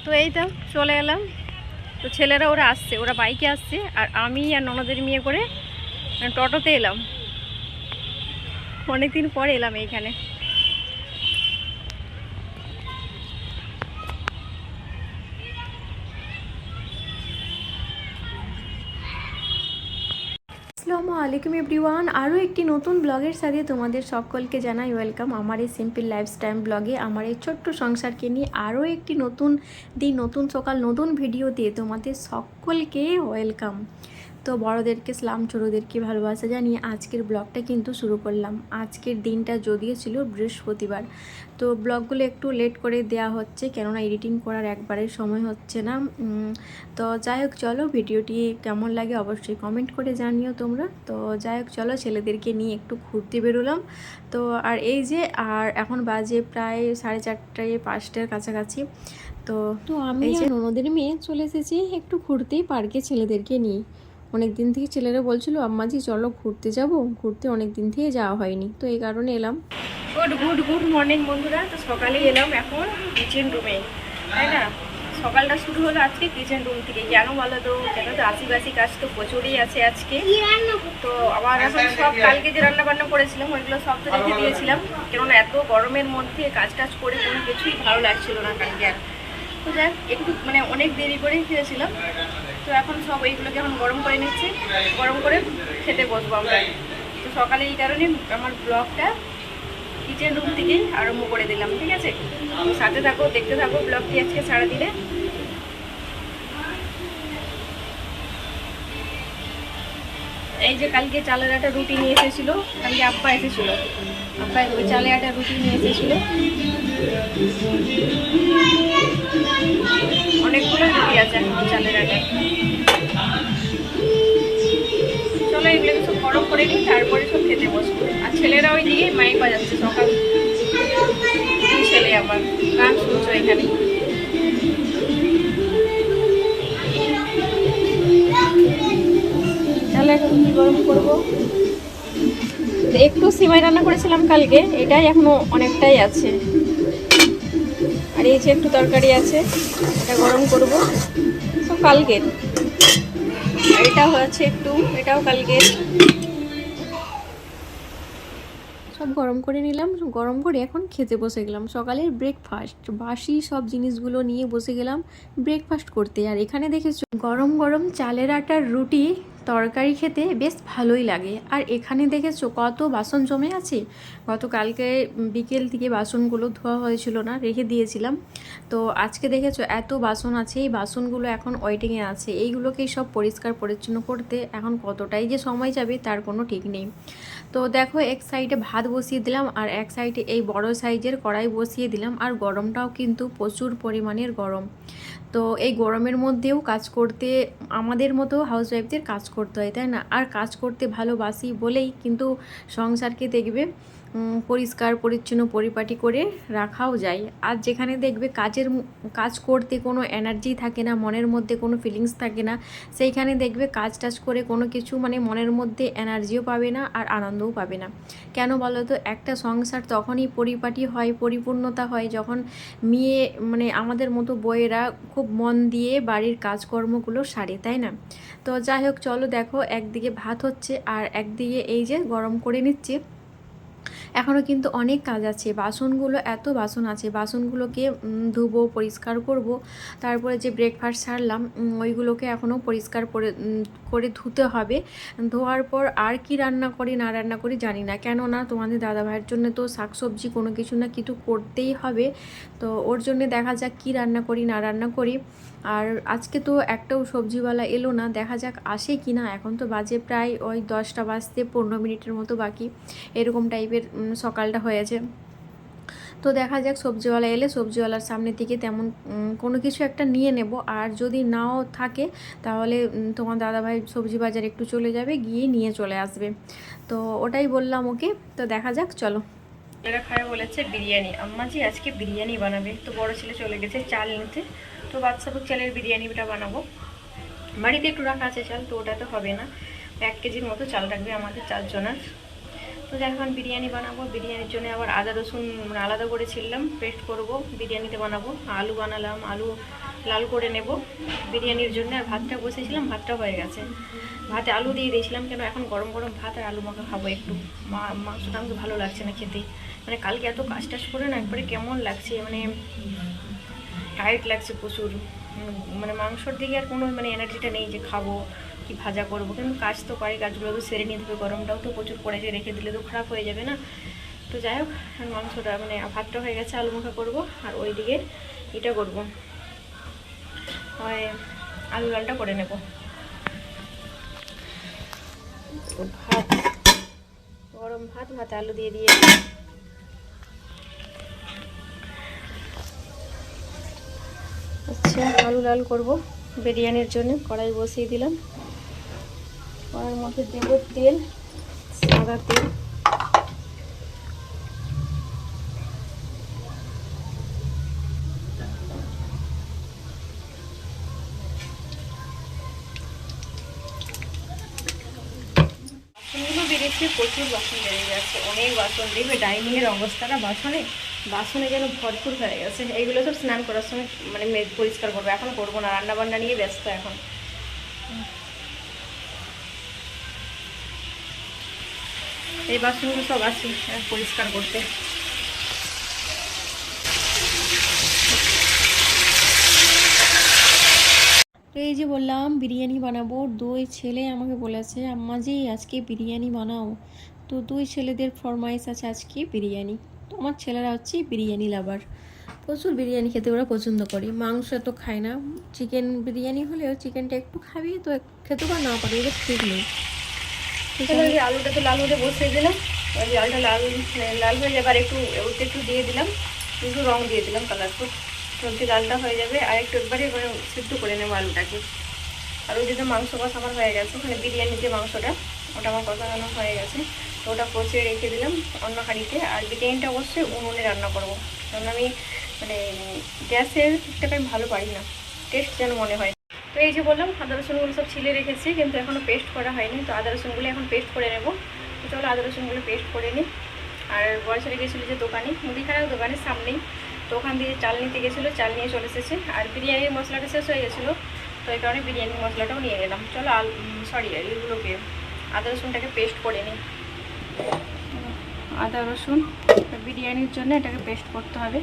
তো এই তো চলে এলাম। তো ছেলেরা ওরা আসছে, ওরা বাইকে আসছে, আর আমি আর ননদের মেয়ে করে টোটোতে এলাম। অনেকদিন পরে এলাম এইখানে। আসসালামু আলাইকুম এভরিওয়ান, আরও একটি নতুন ব্লগের সাথে তোমাদের সকলকে জানাই ওয়েলকাম। আমার এই সিম্পল লাইফস্টাইল ব্লগে আমার এই ছোট্ট সংসারকে নিয়ে আরও একটি নতুন দিন, নতুন সকাল, নতুন ভিডিও দিয়ে তোমাদের সকলকে ওয়েলকাম। তো বড়োদেরকে সালাম, ছোটোদেরকে ভালোবাসা জানিয়ে আজকের ব্লগটা কিন্তু শুরু করলাম। আজকের দিনটা যদিও ছিল বৃহস্পতিবার, তো ব্লগগুলো একটু লেট করে দেয়া হচ্ছে, কেননা এডিটিং করার একবারের সময় হচ্ছে না। তো যাই হোক, চলো ভিডিওটি কেমন লাগে অবশ্যই কমেন্ট করে জানিও তোমরা। তো যাই হোক, চলো ছেলেদেরকে নিয়ে একটু ঘুরতে বেরোলাম। তো আর এই যে আর এখন বাজে প্রায় 4:30 5টার কাছাকাছি। তো আমি আর ননদের মেয়ে চলে এসেছি একটু ঘুরতেই পার্কে ছেলেদেরকে নিয়ে। অনেক দিন থেকে ছেলেরা বলছিল আম্মাজি চলো ঘুরতে যাব, ঘুরতে অনেক দিন থেকে যাওয়া হয়নি, তো এই কারণে এলাম। গুড মর্নিং বন্ধুরা। তো সকালে এলাম এখন কিচেন রুমে, তাই না? সকালটা শুরু হলো আজকে কিচেন রুম থেকে। কেন বলো তো, কেন তো আশিবাসি কাজ তো প্রচুরই আছে আজকে। তো আবার এখন সব কালকে যে রান্না বান্না করেছিলাম ওইগুলো সব তো রেখে দিয়েছিলাম, কেননা এত গরমের মধ্যে কাজ টাজ করে কোনো কিছুই ভালো লাগছিল না কালকে। তো যাই একটু অনেক দেরি করেই খেয়েছিলাম। তো এখন সব এইগুলোকে এখন গরম করে নিচ্ছি, গরম করে খেতে বসবো আমরা। তো সকালে এই কারণে আমার ব্লগটা কিচেন রুম থেকেই আরম্ভ করে দিলাম, ঠিক আছে? সাথে থাকো, দেখতে থাকো ব্লগটি আজকে সারাদিনে। এই যে কালকে চালের আটা রুটি নিয়ে এসেছিলো, কালকে আব্বা এসেছিলো, আব্বা ওই চালের আটা রুটি নিয়ে এসেছিলো। অনেকগুলো রুটি আছে এখন চালের আটা। চলো এগুলোকে সব গরম করে নিই, তারপরে সব খেতে বসবো। আর ছেলেরা ওই দিকে মাইক বাজাচ্ছে, সকাল ছেলে আমার গান শুনছো এখানে। তাহলে এখন কি গরম করবো? একটু সিমাই রান্না করেছিলাম কালকে, এটাই এখনো অনেকটাই আছে। আর এই যে একটু তরকারি আছে, এটা গরম করব, সব কালকের। আর এটা হচ্ছে একটু, এটাও কালকের। সব গরম করে নিলাম, গরম করে এখন খেতে বসে গেলাম। সকালের ব্রেকফাস্ট, বাসি সব জিনিসগুলো নিয়ে বসে গেলাম ব্রেকফাস্ট করতে। আর এখানে দেখেছো গরম গরম চালের আটার রুটি তরকারি খেতে বেশ ভালোই লাগে। আর এখানে দেখেছো কত বাসন জমে আছে। গতকালকে বিকেল থেকে বাসনগুলো ধোয়া হয়েছিল না, রেখে দিয়েছিলাম। তো আজকে দেখেছো এত বাসন আছে, এই বাসনগুলো এখন ওয়েটিংয়ে আছে। এইগুলোকেই সব পরিষ্কার পরিচ্ছন্ন করতে এখন কতটাই যে সময় যাবে তার কোনো ঠিক নেই। তো দেখো এক সাইডে ভাত বসিয়ে দিলাম, আর এক সাইডে এই বড় সাইজের কড়াই বসিয়ে দিলাম। আর গরমটাও কিন্তু প্রচুর পরিমাণের গরম। তো এই গরমের মধ্যেও কাজ করতে আমাদের মতো হাউসওয়াইফদের কাজ করতে হয়, তাই না? আর কাজ করতে ভালোবাসি বলেই কিন্তু সংসারকে দেখবে পরিষ্কার পরিচ্ছন্ন পরিপাটি করে রাখাও যায়। আর যেখানে দেখবে কাজ করতে কোনো এনার্জি থাকে না, মনের মধ্যে কোনো ফিলিংস থাকে না, সেইখানে দেখবে কাজ টাজ করে কোনো কিছু মনের মধ্যে এনার্জিও পাবে না আর আনন্দও পাবে না। কেন বলো তো? একটা সংসার তখনই পরিপাটি হয়, পরিপূর্ণতা হয় যখন মেয়ে আমাদের মতো বউয়েরা খুব মন দিয়ে বাড়ির কাজকর্মগুলো সারে, তাই না? তো যাই হোক, চলো দেখো একদিকে ভাত হচ্ছে আর একদিকে এই যে গরম করে নিচ্ছে। এখনও কিন্তু অনেক কাজ আছে, বাসনগুলো এত বাসন আছে, বাসনগুলোকে ধুবো, পরিষ্কার করব। তারপরে যে ব্রেকফাস্ট সারলাম ওইগুলোকে এখনও পরিষ্কার করে ধুতে হবে। ধোয়ার পর আর কি রান্না করি না রান্না করি জানি না, কেননা তোমাদের দাদাভাইয়ের জন্য তো শাকসবজি কোনো কিছু না কিছু করতেই হবে। তো ওর জন্য দেখা যাক কি রান্না করি না রান্না করি। আর আজকে তো একটাও সবজিওয়ালা এলো না, দেখা যাক আসে কি না। এখন তো বাজে প্রায় ওই 10টা বাজতে 15 মিনিটের মতো বাকি, এরকম টাইপের সকালটা হয়েছে। তো দেখা যাক সবজিওয়ালা এলে সবজিওয়ালার সামনে থেকে তেমন কোনো কিছু একটা নিয়ে নেব। আর যদি নাও থাকে তাহলে তোমার দাদাভাই সবজি বাজার একটু চলে যাবে, গিয়ে নিয়ে চলে আসবে। তো ওটাই বললাম ওকে। তো দেখা যাক, চলো। এরা খায় বলেছে বিরিয়ানি, আম্মাজি আজকে বিরিয়ানি বানাবে। তো বড় ছেলে চলে গেছে চাল নিতে, তো বাদশাভোগ চালের বিরিয়ানিটা বানাবো। বাড়িতে একটু রাখা আছে চাল, তো ওটা তো হবে না, 1 কেজির মতো চাল রাখবে আমাদের 4 জনের। তো এখন বিরিয়ানি বানাবো। বিরিয়ানির জন্য আবার আদা রসুন আলাদা করে ছিললাম, পেস্ট করব, বিরিয়ানিতে বানাবো। আলু বানালাম, আলু লাল করে নেব বিরিয়ানির জন্য। আর ভাতটা বসেছিলাম, ভাতটা হয়ে গেছে। ভাতে আলু দিয়ে দিয়েছিলাম, কেন এখন গরম গরম ভাত আর আলু মাখা খাবো একটু। মাংসটা আমাকে ভালো লাগছে না খেতে, মানে কালকে এত কাজ টাজ করে না একবারে কেমন লাগছে, মানে টাইট লাগছে প্রচুর। মানে মাংসর দিকে আর কোনো মানে এনার্জিটা নেই যে খাবো কি ভাজা করবো, কিন্তু কাজ তো পারি, কাজগুলো তো সেরে নিতে হবে। গরমটাও তো প্রচুর পড়েছে, রেখে দিলে তো খারাপ হয়ে যাবে না। তো যাই হোক, মাংসটা মানে ভাতটা হয়ে গেছে, আলু মাখা করবো। আর ওইদিকে এটা করবো, আলু লালটা করে নেব। ভাত, গরম ভাত, ভাতে আলু দিয়ে দিয়ে আচ্ছা আলু লাল করব বিরিয়ানির জন্য। কড়াই বসিয়ে দিলাম, কড়াইয়ের মধ্যে দেব তেল, সাদা তেল। বাসনগুলো বেড়েছে, প্রচুর বাসন বেড়ে যাচ্ছে, অনেক বাসন। দেখবে ডাইনিংয়ের অবস্থাটা বাসনে যেন ভরপুর হয়ে গেছে। এইগুলো সব স্নান করার সময় মানে পরিষ্কার করবো, এখন করবো না, রান্না বান্না নিয়ে ব্যস্ত এখন। এই বাসনগুলো সব আছে পরিষ্কার করতে। তো এই যে বললাম বিরিয়ানি বানাবো, দুই ছেলে আমাকে বলেছে আম্মা জি আজকে বিরিয়ানি বানাও। তো দুই ছেলেদের ফরমাইশ আছে আজকে বিরিয়ানি। তো আমার ছেলেরা হচ্ছে বিরিয়ানি লাভার, প্রচুর বিরিয়ানি খেতে ওরা পছন্দ করে। মাংস তো খায় না, চিকেন বিরিয়ানি হলেও চিকেনটা একটু খাবি, তো খেতে পার না পারে, ওদের ঠিক নেই। আলুটা তো লাল হতে বসিয়ে দিলাম, আলুটা লাল লাল হয়ে যাবে। আর একটু ওতে একটু দিয়ে দিলাম, একটু রং দিয়ে দিলাম কালারফুল, সবজি লালটা হয়ে যাবে। আর একটু একবারে সিদ্ধ করে নেবো আলুটাকে। আর ওই যে মাংস কষা আমার হয়ে গেছে, মানে বিরিয়ানির যে মাংসটা ওটা আমার কষানো হয়ে গেছে। তো ওটা কষিয়ে রেখে দিলাম অন্য হাঁড়িতে। আর বিরিয়ানিটা অবশ্যই উনুনে রান্না করবো, কারণ আমি মানে গ্যাসের ঠিকঠাক আমি ভালো পারি না, টেস্ট যেন মনে হয়। তো এই যে বললাম আদা রসুনগুলো সব ছিলে রেখেছি, কিন্তু এখনও পেস্ট করা হয়নি। তো আদা রসুনগুলো এখন পেস্ট করে নেবো। তো চলো আদা রসুনগুলো পেস্ট করে নিই। আর বড় ছেলে গেছিলো যে দোকানে, মুদিখানার দোকানের সামনেই, তো ওখান দিয়ে চাল নিতে গেছিলো, চাল নিয়ে চলে এসেছে। আর বিরিয়ানির মশলাটা শেষ হয়ে গেছিলো, তো এই কারণে বিরিয়ানির মশলাটাও নিয়ে গেলাম। চলো এগুলোকে আদা রসুনটাকে পেস্ট করে নিই। আদা রসুন বিরিয়ানির জন্য এটাকে পেস্ট করতে হবে।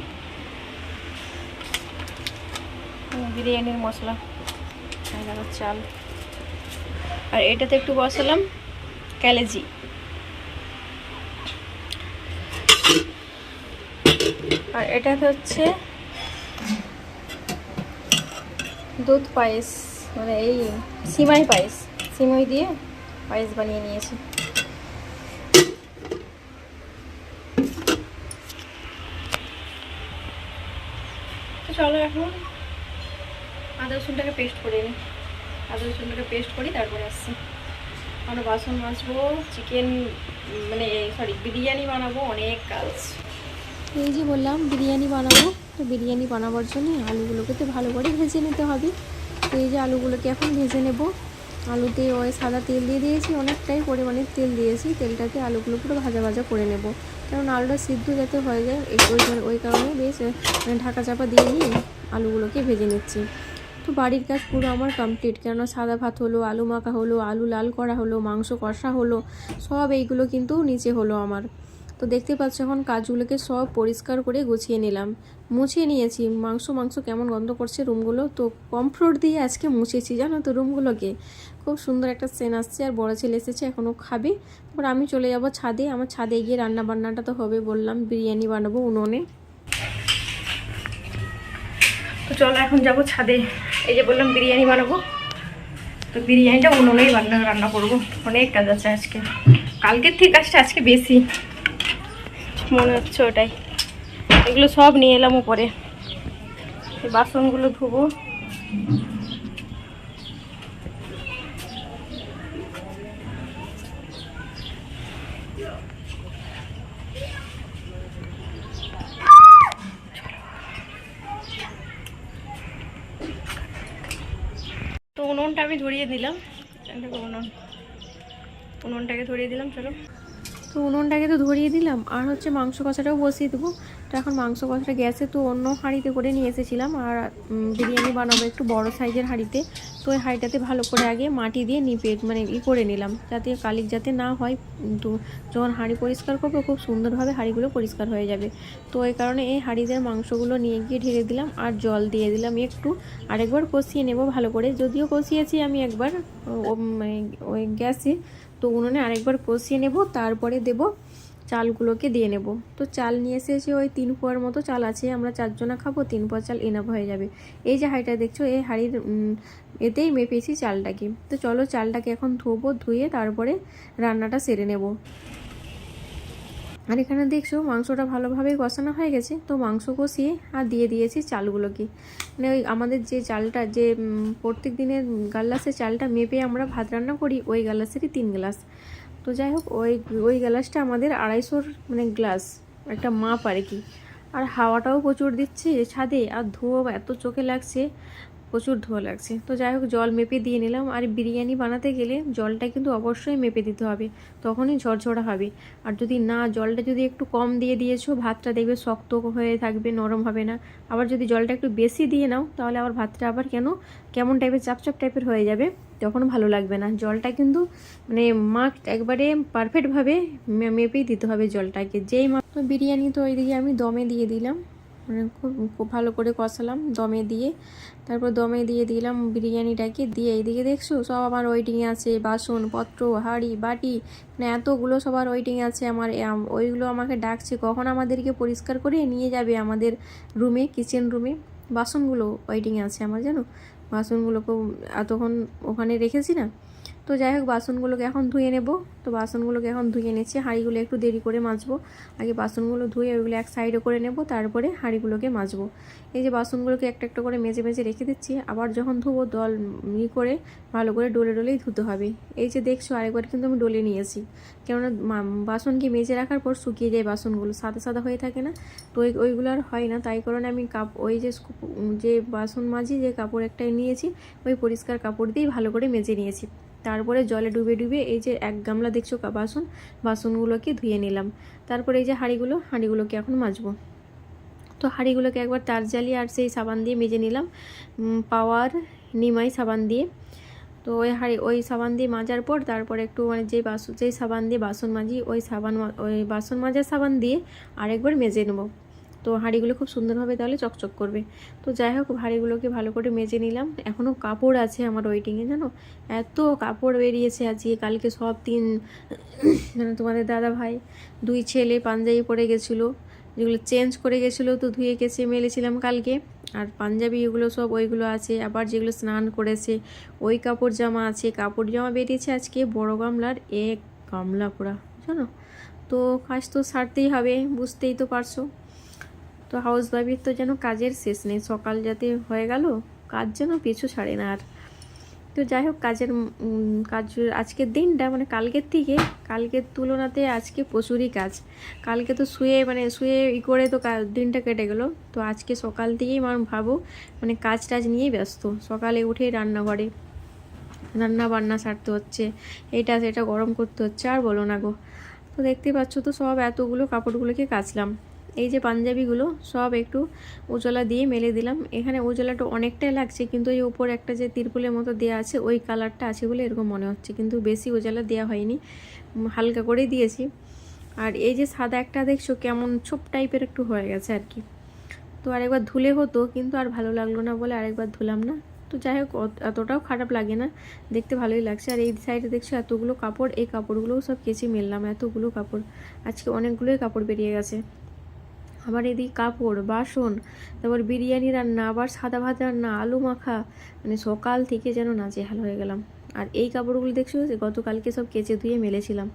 বিরিয়ানির মশলা, চাল, আর এটাতে একটু বসালাম কালেজি। আর এটাতে হচ্ছে দুধ পায়েস, মানে এই সিমাই পায়েস, সিমাই দিয়ে পায়েস বানিয়ে নিয়েছি। তো চলো এখন আদা রসুনটাকে পেস্ট করে নিই। আদা রসুনটাকে পেস্ট করি, তারপরে আসছি। আমরা বাসন মাজবো, চিকেন মানে বিরিয়ানি বানাবো, অনেক কাজ। এই যে বললাম বিরিয়ানি বানাবো, তো বিরিয়ানি বানাবার জন্য আলুগুলোকে তো ভালো করে ভেজে নিতে হবে। তো এই যে আলুগুলোকে এখন ভেজে নেব। আলুতে ওই সাদা তেল দিয়ে দিয়েছি, অনেকটাই পরিমাণের তেল দিয়েছি। তেলটাতে আলুগুলো পুরো ভাজা ভাজা করে নেব, কারণ আলুটা সিদ্ধ যাতে হয়ে যায় ওই কারণে বেশ ঢাকা চাপা দিয়ে নিয়ে আলুগুলোকে ভেজে নিচ্ছি। তো বাড়ির কাজ পুরো আমার কমপ্লিট, কেননা সাদা ভাত হলো, আলু মাখা হলো, আলু লাল করা হলো, মাংস কষা হলো, সব এইগুলো কিন্তু নিচে হলো আমার। তো দেখতে পাচ্ছ এখন কাজগুলোকে সব পরিষ্কার করে গুছিয়ে নিলাম, মুছিয়ে নিয়েছি। মাংস কেমন গন্ধ করছে রুমগুলো, তো কমফোর্ট দিয়ে আজকে মুছেছি জানো তো রুমগুলোকে। খুব সুন্দর একটা সেন আসছে। আর বড় ছেলে এসেছে, এখনও খাবে। তারপর আমি চলে যাব ছাদে, আমার ছাদে গিয়ে রান্না বান্নাটা তো হবে, বললাম বিরিয়ানি বানাবো উনুনে। তো চলো এখন যাব ছাদে। এই যে বললাম বিরিয়ানি বানাবো, তো বিরিয়ানিটা উনুনেই রান্না করবো। অনেক কাজ আছে আজকে, কালকের থেকে কাজটা আজকে বেশি মনে হচ্ছে, ওটাই। এগুলো সব নিয়ে এলাম উপরে, এই বাসনগুলো ধুবো। তো উনুনটা আমি ধরিয়ে দিলাম, উনুনটাকে ধরিয়ে দিলাম। চলো, তো উনুনটাকে তো ধরিয়ে দিলাম, আর হচ্ছে মাংস কষাটাও বসিয়ে দেবো। তো এখন মাংস কষাটা গ্যাসে তো অন্য হাঁড়িতে করে নিয়ে এসেছিলাম, আর বিরিয়ানি বানাবো একটু বড় সাইজের হাঁড়িতে। তো ওই হাঁড়িটাতে ভালো করে আগে মাটি দিয়ে নিপে মানে করে নিলাম, যাতে কালিক যাতে না হয়। তো যখন হাঁড়ি পরিষ্কার করবো খুব সুন্দরভাবে হাঁড়িগুলো পরিষ্কার হয়ে যাবে। তো এই কারণে এই হাঁড়িদের মাংসগুলো নিয়ে গিয়ে ঢেলে দিলাম আর জল দিয়ে দিলাম একটু। আরেকবার কষিয়ে নেব ভালো করে, যদিও কষিয়েছি আমি একবার মানে ওই গ্যাসে, তো উনুনে আরেকবার কষিয়ে নেব, তারপরে দেব চালগুলোকে দিয়ে নেব। তো চাল নিয়ে এসেছি ওই 3 পোয়ার মতো চাল আছে, আমরা 4 জনা খাবো, 3 পোয়া চাল এনাফ হয়ে যাবে। এই যে হাঁড়িটা দেখছো, এই হাঁড়ির এতেই মেপেছি চালটাকে। তো চলো চালটাকে এখন ধোবো, ধুয়ে তারপরে রান্নাটা সেরে নেব। আর এখানে দেখছো মাংসটা ভালোভাবে কষানো হয়ে গেছে, তো মাংস কষিয়ে আর দিয়ে দিয়েছি চালগুলোকে। মানে ওই আমাদের যে চালটা, যে প্রত্যেক দিনের গাল্লাসের চালটা মেপে আমরা ভাত রান্না করি, ওই গাল্লাসেরই 3 গ্লাস। তো যাই হোক, ওই গ্লাসটা আমাদের 250 মানে গ্লাস একটা মাপ আর কি। আর হাওয়াটাও প্রচুর দিচ্ছে ছাদে, আর ধোঁয়া এত চোখে লাগছে, প্রচুর ধোঁয়া লাগছে। তো যাই হোক, জল মেপে দিয়ে নিলাম। আর বিরিয়ানি বানাতে গেলে জলটা কিন্তু অবশ্যই মেপে দিতে হবে, তখনই ঝরঝরা হবে। আর যদি না, জলটা যদি একটু কম দিয়ে দিয়েছো, ভাতটা দেখবে শক্ত হয়ে থাকবে, নরম হবে না। আবার যদি জলটা একটু বেশি দিয়ে নাও, তাহলে আবার ভাতটা আবার কেমন টাইপের চাপচাপ টাইপের হয়ে যাবে, তখন ভালো লাগবে না। জলটা কিন্তু মানে মাখ একবারে পারফেক্টভাবে মেপেই দিতে হবে জলটাকে। যেই বিরিয়ানি তো ওইদিকে আমি দমে দিয়ে দিলাম, মানে খুব ভালো করে কষালাম দমে দিয়ে। তারপর দমে দিয়ে দিলাম বিরিয়ানিটাকে দিয়ে। এইদিকে দেখছো সব আমার ওয়েটিংয়ে আছে, বাসনপত্র, হাঁড়ি বাটি, মানে এতগুলো সবার ওয়েটিংয়ে আছে আমার। ওইগুলো আমাকে ডাকছে কখন আমাদেরকে পরিষ্কার করে নিয়ে যাবে আমাদের রুমে, কিচেন রুমে। বাসনগুলো ওয়েটিংয়ে আছে আমার, জানো, বাসনগুলোকেও এতক্ষণ ওখানে রেখেছি না। তো যাই হোক, বাসনগুলোকে এখন ধুয়ে নেব। তো বাসনগুলোকে এখন ধুয়ে নিচ্ছি, হাঁড়িগুলো একটু দেরি করে মাজবো। আগে বাসনগুলো ধুয়ে ওইগুলো এক সাইডে করে নেব, তারপরে হাঁড়িগুলোকে মাজবো। এই যে বাসনগুলোকে একটা একটা করে মেজে মেজে রেখে দিচ্ছি, আবার যখন ধুবো করে ভালো করে ডলেই ধুতে হবে। এই যে দেখছো, আরেকবার কিন্তু আমি ডলে নিয়েছি, কেননা বাসনকে মেজে রাখার পর শুকিয়ে যায় বাসনগুলো, সাদা সাদা হয়ে থাকে না, তো ওইগুলো আর হয় না। তাই কারণে আমি ওই যে বাসন মাজি যে কাপড় একটাই নিয়েছি, ওই পরিষ্কার কাপড় দিয়েই ভালো করে মেজে নিয়েছি। তারপরে জলে ডুবে ডুবে এই যে 1 গামলা দেখছো বাসনগুলোকে ধুয়ে নিলাম। তারপরে এই যে হাঁড়িগুলোকে এখন মাজবো। তো হাঁড়িগুলোকে একবার তার জ্বালিয়ে আর সেই সাবান দিয়ে মেজে নিলাম, পাওয়ার নিমাই সাবান দিয়ে। তো ওই সাবান দিয়ে মাজার পর তারপরে একটু মানে যেই সাবান দিয়ে বাসন মাজি, ওই বাসন মাজার সাবান দিয়ে আরেকবার মেজে নেবো। তো হাঁড়িগুলো খুব সুন্দরভাবে তাহলে চকচক করবে। তো যাই হোক, হাঁড়িগুলোকে ভালো করে মেজে নিলাম। এখনও কাপড় আছে আমার ওয়েটিংয়ে, জানো, এত কাপড় বেরিয়েছে আজকে। কালকে সব মানে তোমাদের দাদা ভাই 2 ছেলে পাঞ্জাবি পরে গেছিলো, যেগুলো চেঞ্জ করে গেছিলো, তো ধুয়ে কেচে মেলেছিলাম কালকে। আর পাঞ্জাবি এগুলো সব ওইগুলো আছে, আবার যেগুলো স্নান করেছে ওই কাপড় জামা আছে। কাপড় জামা বেরিয়েছে আজকে বড় গামলার 1 গামলা পুরা, জানো। তো কাজ তো সারতেই হবে, বুঝতেই তো পারছো। তো হাউস ওয়াইফের তো যেন কাজের শেষ নেই, সকাল যাতে হয়ে গেল, কাজ যেন পিছু ছাড়ে না আর। তো যাই হোক, কাজ আজকের দিনটা মানে কালকের তুলনাতে আজকে প্রচুরই কাজ। কালকে তো শুয়ে করে তো দিনটা কেটে গেল। তো আজকে সকাল থেকেই ভাবো মানে কাজ নিয়েই ব্যস্ত। সকালে উঠে রান্না বান্না সারতে হচ্ছে, এটা সেটা গরম করতে হচ্ছে, আর বলো না গো। তো দেখতে পাচ্ছ তো সব এতগুলো কাপড়গুলোকে কাচলাম। এই যে পাঞ্জাবিগুলো সব একটু উজালা দিয়ে মেলে দিলাম। এখানে উজালাটা অনেকটাই লাগছে, কিন্তু এই উপর একটা যে তিরপুলের মতো দেওয়া আছে ওই কালারটা আছে বলে এরকম মনে হচ্ছে, কিন্তু বেশি উজালা দেওয়া হয়নি, হালকা করেই দিয়েছি। আর এই যে সাদা একটা দেখছো কেমন ছোপ টাইপের একটু হয়ে গেছে আর কি। তো আরেকবার ধুলে হতো, কিন্তু আর ভালো লাগলো না বলে আরেকবার ধুলাম না। তো যাই হোক, এতটাও খারাপ লাগে না, দেখতে ভালোই লাগছে। আর এই সাইডে দেখছো এতগুলো কাপড়, এই কাপড়গুলোও সব কেচে মেললাম। এতগুলো কাপড়, আজকে অনেকগুলোই কাপড় বেরিয়ে গেছে। আবার এদিকে কাপড়, বাসন, তারপর বিরিয়ানি রান্না, আবার সাদা ভাত রান্না, আলু মাখা, মানে সকাল থেকে যেন নাজেহাল হয়ে গেলাম। আর এই কাপড়গুলো দেখছো গতকালকে সব কেচে ধুয়ে মেলেছিলাম।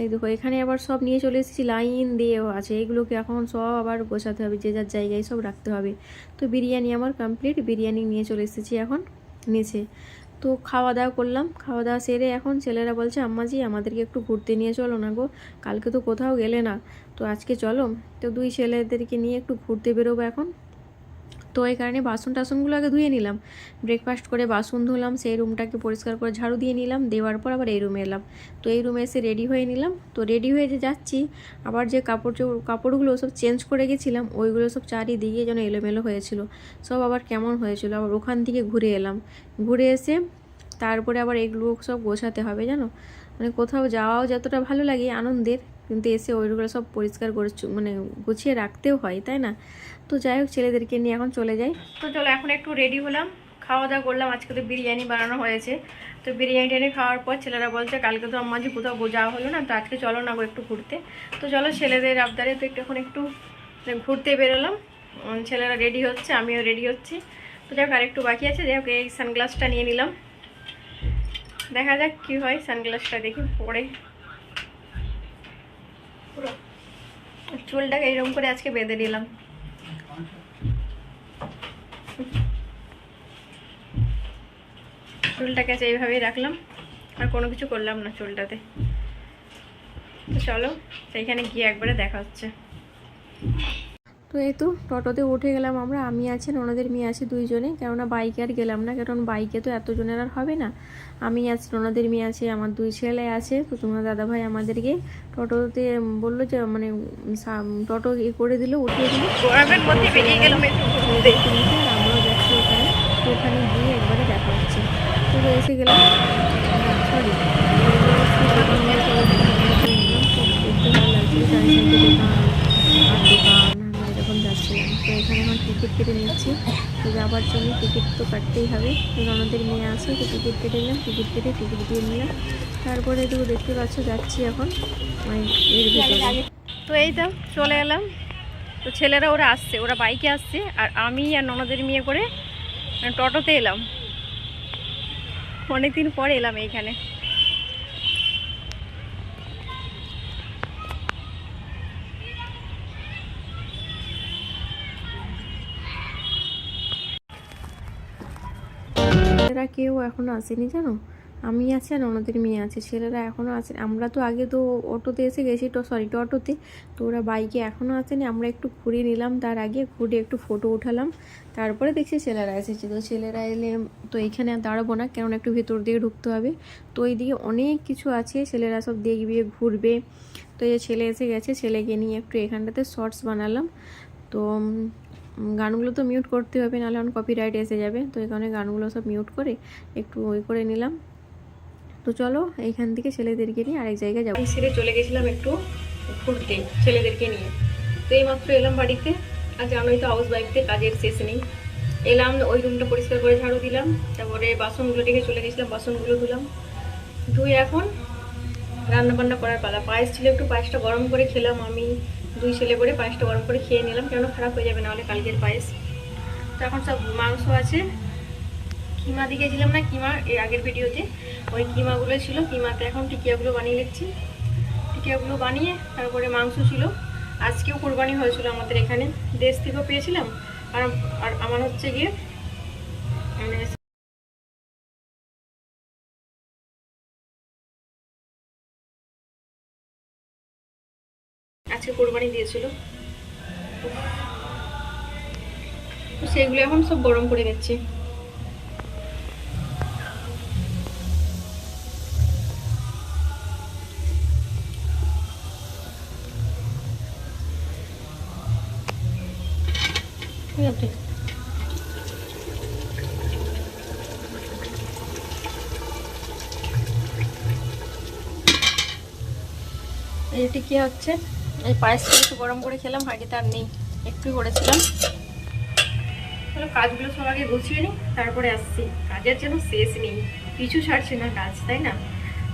এই দেখো, এখানে আবার সব নিয়ে চলে এসেছি, লাইন দিয়েও আছে। এইগুলোকে এখন সব আবার গোছাতে হবে, যে যার জায়গায় সব রাখতে হবে। তো বিরিয়ানি আমার কমপ্লিট, বিরিয়ানি নিয়ে চলে এসেছি এখন নিচে। তো খাওয়া দাওয়া করলাম, খাওয়া দাওয়া সেরে এখন ছেলেরা বলছে আম্মাজি আমাদেরকে একটু ঘুরতে নিয়ে চলো না গো, কালকে তো কোথাও গেলে না, তো আজকে চলো। তো 2 ছেলেদেরকে নিয়ে একটু ঘুরতে বেরোবো এখন। তো এই কারণে বাসন টাসনগুলো আগে ধুয়ে নিলাম, ব্রেকফাস্ট করে বাসন ধুলাম, সেই রুমটাকে পরিষ্কার করে ঝাড়ু দিয়ে নিলাম, দেওয়ার পর আবার এই রুমে এলাম। তো এই রুমে এসে রেডি হয়ে নিলাম। তো রেডি হয়ে যে যাচ্ছি, আবার যে কাপড়গুলো সব চেঞ্জ করে গেছিলাম, ওইগুলো সব চারিদিকে যেন এলোমেলো হয়েছিল, সব আবার কেমন হয়েছিল। আবার ওখান থেকে ঘুরে এলাম, ঘুরে এসে তারপরে আবার এগুলো সব গোছাতে হবে জানো। মানে কোথাও যাওয়াও যতটা ভালো লাগে আনন্দের, কিন্তু এসে ওইগুলো সব পরিষ্কার করে মানে গুছিয়ে রাখতেও হয়, তাই না। তো যাই হোক, ছেলেদেরকে নিয়ে এখন চলে যাই। তো চলো এখন একটু রেডি হলাম, খাওয়া দাওয়া করলাম। আজকে তো বিরিয়ানি বানানো হয়েছে, তো বিরিয়ানি টেনে খাওয়ার পর ছেলেরা বলছে কালকে তো আমার যে কোথাও যাওয়া হলো না, তো আজকে চলো না একটু ঘুরতে। তো চলো ছেলেদের আবদারে তো এখন একটু ঘুরতে বেরোলাম। ছেলেরা রেডি হচ্ছে, আমিও রেডি হচ্ছি। তো যাই হোক আরেকটু বাকি আছে। যাই হোক এই সানগ্লাসটা নিয়ে নিলাম, দেখা যাক কি হয়। সানগ্লাসটা দেখি পরে। পুরো চুলটাকে এরকম করে আজকে বেঁধে নিলাম। চুলটাকে আছে এইভাবেই রাখলাম, আর কোনো কিছু করলাম না চুলটাতে। তো চলো সেইখানে গিয়ে একবারে দেখা হচ্ছে। তো এই তো টোটোতে উঠে গেলাম আমরা, আমি আছি ওনাদের মেয়ে আছে দুইজনে, কেননা বাইকে আর গেলাম না, কারণ বাইকে তো এতজনের আর হবে না। আমি আছি, ওনাদের মেয়ে আছে, আমার দুই ছেলে আছে। তো তোমার দাদাভাই আমাদেরকে টোটোতে বললো যে মানে টোটো করে দিল, উঠিয়ে দিল, আমরাও যাচ্ছি ওখানে। তো ওখানে গিয়ে একবারে দেখা হচ্ছে। তো এসে গেলাম, সরি দেখতে ভালো লাগছে, চারিদিকে দোকান আর দোকান। আমরা যখন যাচ্ছিলাম, তো এখানে এখন টিকিট কেটে নিচ্ছি। তো যাবার জন্য টিকিট তো কাটতেই হবে, আমাদের মেয়ে আছে। তো টিকিট কেটে নিলাম, টিকিট দিয়ে নিলাম। তারপরে তো দেখতে পাচ্ছ যাচ্ছি এখন এর ভিতরে। তো এই তো চলে এলাম। তো ছেলেরা ওরা আসছে, ওরা বাইকে আসছে, আর আমি আর ননদের মেয়ে করে টোটোতে এলাম। অনেকদিন পরে এলাম এইখানে। ছেলেরা কেউ এখনো আসেনি জানো, আমি আছি আর ওনাদের মেয়ে আছে, ছেলেরা এখনও আছে। আমরা তো আগে তো অটোতে এসে গেছি, টোটোতে। তো ওরা বাইকে এখনও আসেনি, আমরা একটু ঘুরে নিলাম, তার আগে ঘুরে একটু ফটো উঠালাম। তারপরে দেখছি ছেলেরা এসেছে। তো ছেলেরা এলে তো এইখানে দাঁড়াবো না, কেননা একটু ভেতর দিয়ে ঢুকতে হবে। তো এইদিকে অনেক কিছু আছে, ছেলেরা সব দেখবে, ঘুরবে। তো এই ছেলে এসে গেছে, ছেলেকে নিয়ে একটু এখানটাতে শর্টস বানালাম। তো গানগুলো তো মিউট করতে হবে, নাহলে অন কপিরাইট এসে যাবে। তো এই কারণে গানগুলো সব মিউট করে একটু ওই করে নিলাম। তো চলো এইখান থেকে ছেলেদেরকে নিয়ে আরেক জায়গায় যাবো। সেরে চলে গেছিলাম একটু ঘুরতে ছেলেদেরকে নিয়ে। তো এইমাত্র এলাম বাড়িতে, আর জানোই তো হাউস ওয়াইফদের কাজের শেষ নেই। এলাম, ওই রুমটা পরিষ্কার করে ঝাড়ু দিলাম, তারপরে বাসনগুলো রেখে চলে গেছিলাম, বাসনগুলো ধুলাম। ধুয়ে এখন রান্না বান্না করার পালা। পায়েস ছিল, একটু পায়েসটা গরম করে খেলাম। আমি দুই ছেলে করে পায়েসটা গরম করে খেয়ে নিলাম, কেন খারাপ হয়ে যাবে নাহলে কালকের পায়েস। তো এখন সব মাংস আছে, কিমা দিকেছিলাম না, কিমা এর আগের ভিডিওতে ওই কিমাগুলো ছিল। কিমাতে এখন টিকিয়াগুলো বানিয়ে নিচ্ছি, টিকিয়াগুলো বানিয়ে তারপরে মাংস ছিল। আজকেও কোরবানি হয়েছিল আমাদের এখানে, দেশ থেকেও পেয়েছিলাম। আর আমার হচ্ছে গিয়ে মানে আজকে কোরবানি দিয়েছিল, তো সেগুলো এখন সব গরম করে নিচ্ছি। এটি কি হচ্ছে, এই পায়েসটা একটু গরম করে খেলাম, হাঁড়িতে আর নেই, একটু করেছিলাম। কাজগুলো সব আগে গুছিয়ে নিই, তারপরে আসছি। কাজের যেন শেষ নেই, পিছু ছাড়ছে না কাজ, তাই না।